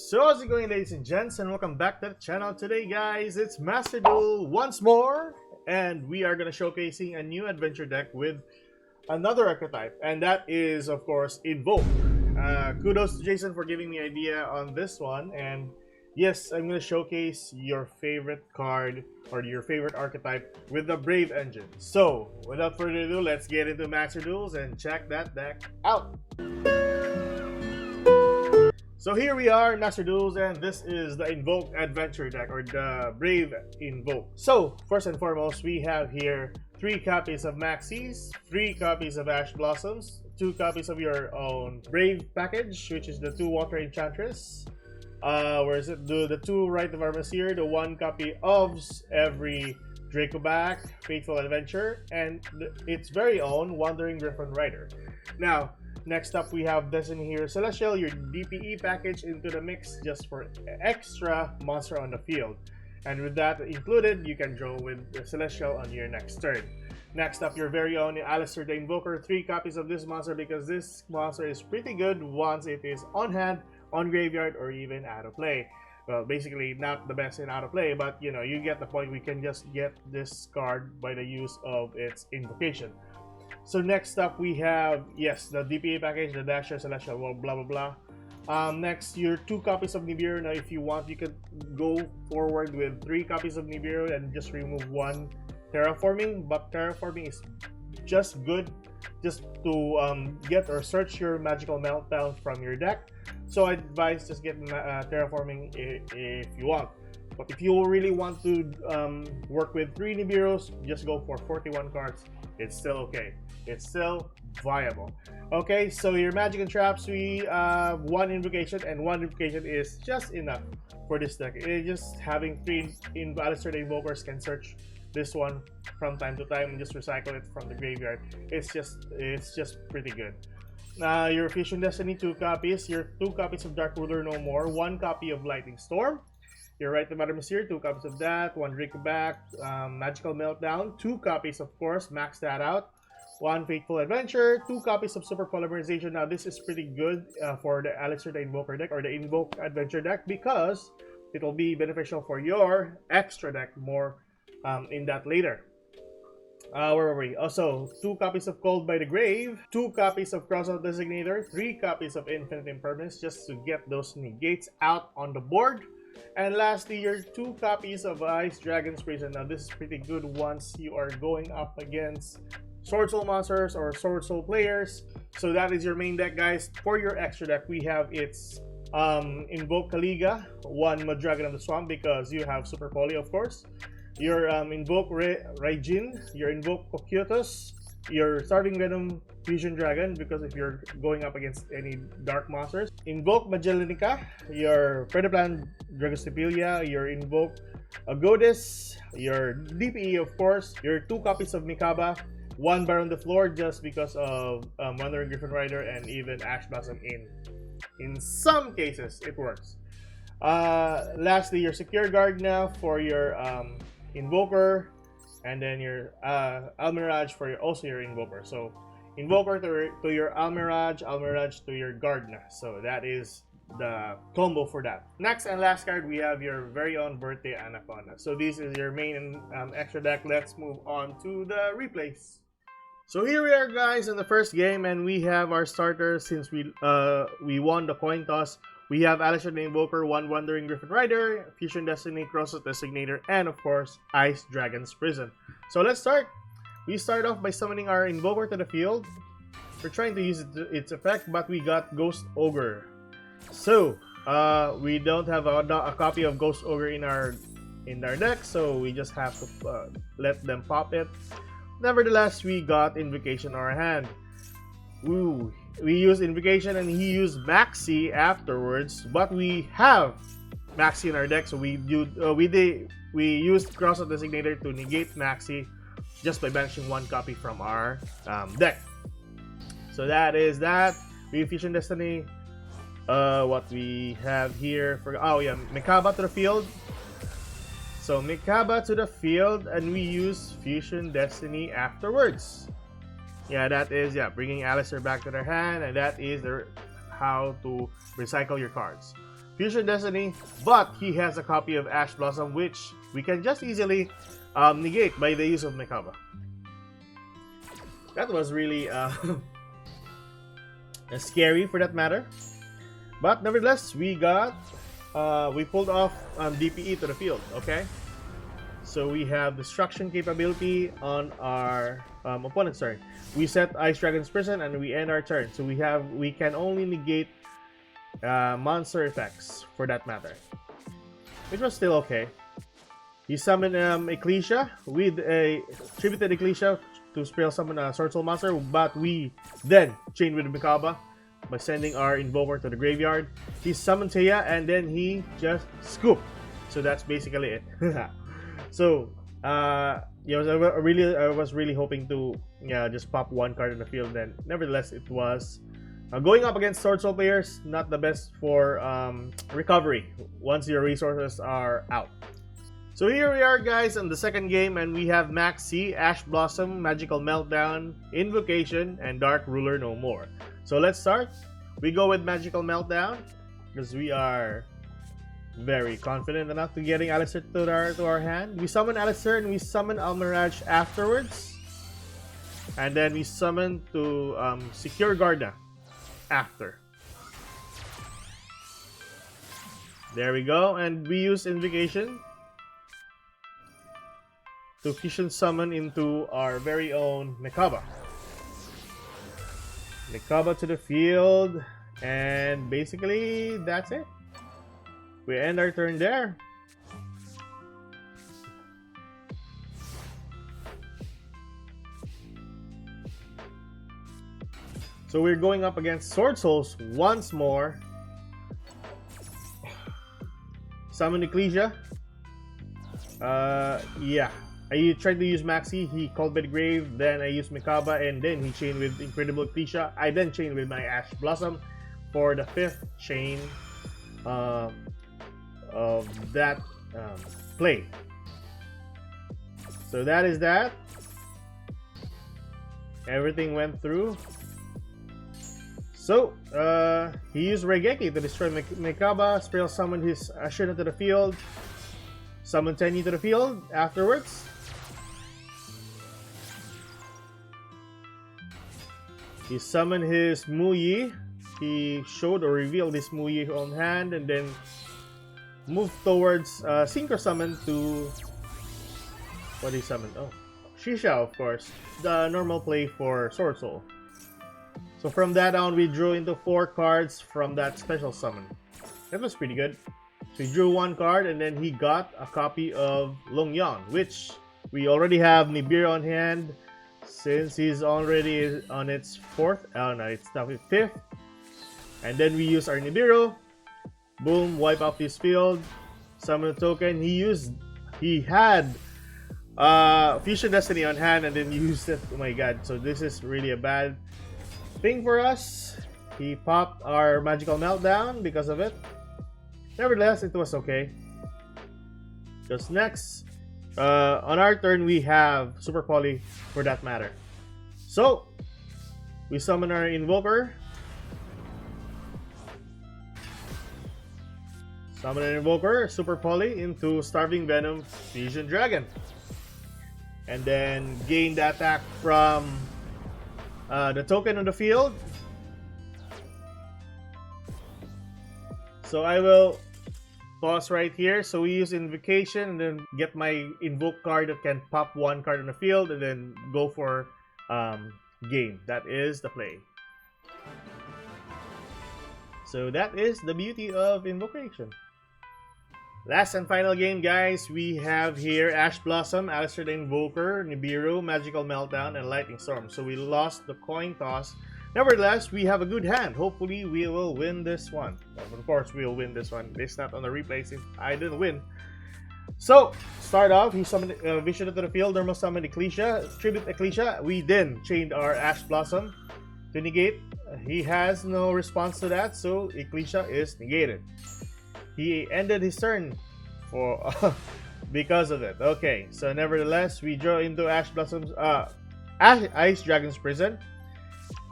So how's it going, ladies and gents, and welcome back to the channel. Today guys, it's Master Duel once more, and we are going to showcasing a new adventure deck with another archetype, and that is of course Invoke. Kudos to Jason for giving me an idea on this one, and yes, I'm going to showcase your favorite card or your favorite archetype with the Brave engine. So without further ado, let's get into Master Duels and check that deck out. So here we are, Master Duels, and this is the Invoke Adventure deck, or the Brave Invoke. So, first and foremost, we have here 3 copies of Maxis, 3 copies of Ash Blossoms, 2 copies of your own Brave package, which is the 2 Water Enchantress. Where is it? The 2 Rite of Armaseer, the 1 copy of every Dracoback, Faithful Adventure, and its very own Wandering Griffin Rider. Now, next up, we have Destiny Hero Celestial, your DPE package into the mix just for extra monster on the field. And with that included, you can draw with the Celestial on your next turn. Next up, your very own Alistair the Invoker, 3 copies of this monster because this monster is pretty good once it is on hand, on graveyard, or even out of play. Well, basically not the best in out of play, but you know, you get the point. We can just get this card by the use of its invocation. So next up we have, yes, the DPA package, the Dasher Celestial, well, blah blah blah. Next, your 2 copies of Nibiru. Now if you want, you can go forward with 3 copies of Nibiru and just remove 1 Terraforming, but Terraforming is just good just to get or search your Magical Meltdown from your deck. So I advise just get Terraforming if you want. But if you really want to work with 3 Nibirus, just go for 41 cards. It's still okay. It's still viable. Okay, so your magic and traps, we have 1 invocation, and 1 invocation is just enough for this deck. Just having 3 in Alistair the Invokers can search this one from time to time and just recycle it from the graveyard. It's just pretty good. Your Fusion Destiny, 2 copies. Your 2 copies of Dark Ruler No More, 1 copy of Lightning Storm. Your Rite of Armaseer, 2 copies of that, 1 Dracoback, Magical Meltdown, 2 copies of course, max that out. 1 Faithful Adventure, 2 copies of Super Polymerization. Now this is pretty good for the Alistair the Invoker deck or the Invoke Adventure deck because it will be beneficial for your extra deck more in that later. Where were we? Also, 2 copies of Cold by the Grave, 2 copies of Crossout Designator, 3 copies of Infinite Impermanence just to get those negates out on the board. And lastly, your 2 copies of Ice Dragon's Prison. Now this is pretty good once you are going up against Sword Soul monsters or Sword Soul players. So that is your main deck, guys. For your extra deck, we have its Invoke Kaliga, 1 Madragon of the Swamp because you have Super Poly, of course. Your Invoke Raijin, your Invoke Cocytus, your Starving Venom Fusion Dragon because if you're going up against any dark monsters. Invoke Magellanica, your Predaplan Dragostipelia, your Invoke Goddess, your DPE, of course, your 2 copies of Mikaba, 1 Baron the Floor just because of Wandering Griffin Rider, and even Ash Blossom in some cases it works. Lastly, your Secure Guard now for your Invoker, and then your Almirage for also your Invoker. So Invoker to your Almirage, Almirage to your Gardna. So that is the combo for that. Next and last card, we have your very own Birthday Anaconda. So this is your main extra deck. Let's move on to the replays. So here we are, guys, in the first game, and we have our starters since we won the coin toss. We have Alistair the Invoker, 1 Wandering Griffin Rider, Fusion Destiny, Crossout Designator, and of course, Ice Dragon's Prison. So let's start. We start off by summoning our Invoker to the field. We're trying to use its effect, but we got Ghost Ogre. So we don't have a copy of Ghost Ogre in our deck, so we just have to let them pop it. Nevertheless, we got Invocation in our hand. Ooh, we used Invocation and he used Maxi afterwards, but we have Maxi in our deck, so we used Crossout Designator to negate Maxi just by banishing 1 copy from our deck. So that is that. We Fusion Destiny. What we have here for Mikaba to the field. So Mikaba to the field, and we use Fusion Destiny afterwards. Yeah, that is bringing Alistair back to their hand, and that is how to recycle your cards. Fusion Destiny, but he has a copy of Ash Blossom, which we can just easily negate by the use of Mekaba. That was really scary for that matter. But nevertheless, we pulled off DPE to the field, okay? So we have destruction capability on our opponent's turn. We set Ice Dragon's Prison and we end our turn. So we can only negate monster effects for that matter, which was still okay. He summoned Ecclesia with a tributed Ecclesia to spell summon a Sword Soul monster, but we then chained with Mekaba by sending our Invoker to the graveyard. He summoned Taya and then he just scooped. So that's basically it. So I was really hoping to just pop one card in the field. Then nevertheless, it was going up against Sword Soul players, not the best for recovery once your resources are out. So here we are, guys, on the second game, and we have Max C, Ash Blossom, Magical Meltdown, Invocation, and Dark Ruler No More. So let's start. We go with Magical Meltdown because we are very confident enough to getting Alistair to our hand. We summon Alistair and we summon Almirage afterwards, and then we summon to secure Garda after. There we go, and we use Invocation to fusion summon into our very own Mekaba. Mekaba to the field, and basically that's it. We end our turn there. So we're going up against Sword Souls once more. Summon Ecclesia. Yeah. I tried to use Maxi, he called by the grave, then I used Mekaba, and then he chained with Incredible Ecclesia. I then chained with my Ash Blossom for the fifth chain of that play. So that is that. Everything went through. So he used Regeki to destroy Mekaba, spell summoned his Ashina to the field, summoned Tenyi to the field afterwards. He summoned his Muyi. He showed or revealed his Muyi on hand and then moved towards Synchro Summon to... What did he summon? Oh, Shisha, of course. The normal play for Sword Soul. So from that on, we drew into 4 cards from that special summon. That was pretty good. So he drew 1 card and then he got a copy of Longyan, which we already have Nibiru on hand since he's already on its 4th. Oh no, it's now 5th. And then we use our Nibiru. Boom, wipe off his field. Summon a token. He had Fusion Destiny on hand and then used it. Oh my god, so this is really a bad thing for us. He popped our Magical Meltdown because of it. Nevertheless, it was okay. Because next, on our turn, we have Super Poly for that matter. So, we summon our Invoker. Summon an Invoker, Super Poly into Starving Venom Fusion Dragon. And then gain the attack from the token on the field. So I will pause right here. So we use Invocation and then get my Invoke card that can pop 1 card on the field and then go for game. That is the play. So that is the beauty of Invocation. Last and final game, guys. We have here Ash Blossom, Alistair the Invoker, Nibiru, Magical Meltdown, and Lightning Storm. So we lost the coin toss. Nevertheless, we have a good hand. Hopefully, we will win this one. Of course, we will win this one. It's not on the replay since I didn't win. So, start off, he summoned Vision to the field, normal summon Ecclesia, Tribute Ecclesia. We then chained our Ash Blossom to negate. He has no response to that, so Ecclesia is negated. He ended his turn for because of it. Okay, so nevertheless, we draw into Ash Blossom's Ice Dragon's Prison.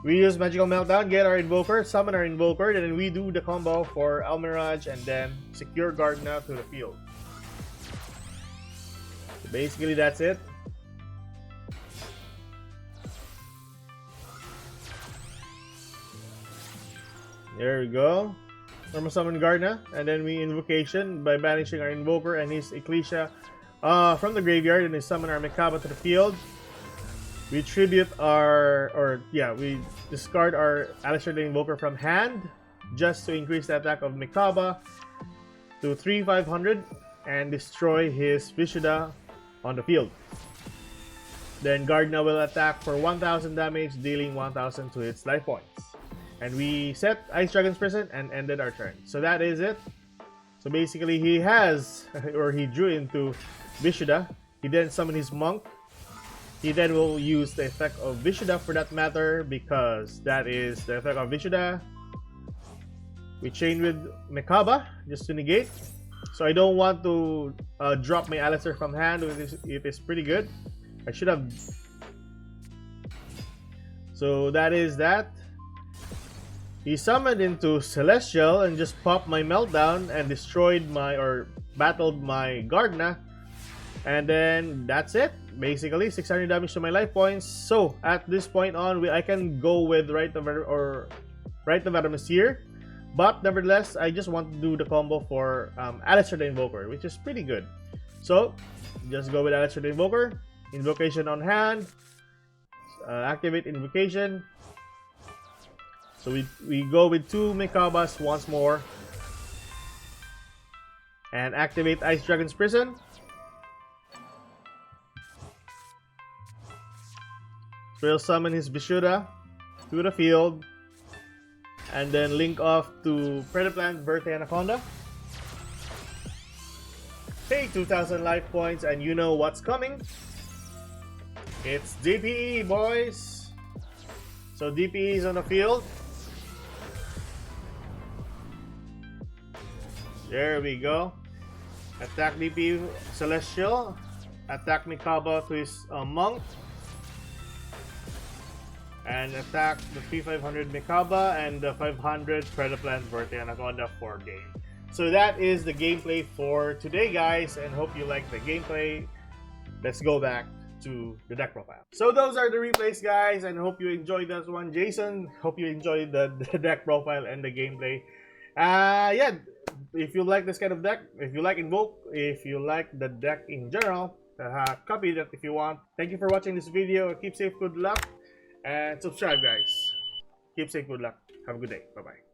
We use Magical Meltdown, get our Invoker, summon our Invoker, and then we do the combo for Almirage and then secure Gardna to the field. So basically, that's it. There we go. Normal summon Gardna, and then we Invocation by banishing our Invoker and his Ecclesia from the graveyard, and we summon our Mekaba to the field. We tribute we discard our Alistair the Invoker from hand just to increase the attack of Mekaba to 3,500 and destroy his Vishuddha on the field. Then Gardna will attack for 1,000 damage, dealing 1,000 to its life points. And we set Ice Dragon's Prison and ended our turn. So that is it. So basically he has, or he drew into Vishuddha. He then summoned his Monk. He then will use the effect of Vishuddha for that matter, because that is the effect of Vishuddha. We chain with Mekaba just to negate. So I don't want to drop my Alistair from hand. It is pretty good. I should have. So that is that. He summoned into Celestial and just popped my Meltdown and destroyed battled my Gardna. And then that's it. Basically, 600 damage to my life points. So at this point on, I can go with Rite of Adamasier. But nevertheless, I just want to do the combo for Alistair the Invoker, which is pretty good. So just go with Alistair the Invoker. Invocation on hand. Activate Invocation. So we go with 2 Mekabas once more. And activate Ice Dragon's Prison. We'll summon his Vishuddha to the field. And then link off to Predaplant, Birthday Anaconda. Pay 2,000 life points and you know what's coming. It's DPE, boys. So DPE is on the field. There we go. Attack DPE Celestial. Attack Mekaba to his Monk. And attack the 3,500 Mekaba and the 500 Predaplant Birthday Anaconda for game. So that is the gameplay for today, guys, and hope you like the gameplay. Let's go back to the deck profile. So those are the replays, guys, and hope you enjoyed that one. Jason, hope you enjoyed the deck profile and the gameplay. Yeah, if you like this kind of deck, if you like Invoke, if you like the deck in general, copy that if you want. Thank you for watching this video. Keep safe, good luck. And subscribe, guys. Keep safe, good luck. Have a good day. Bye-bye.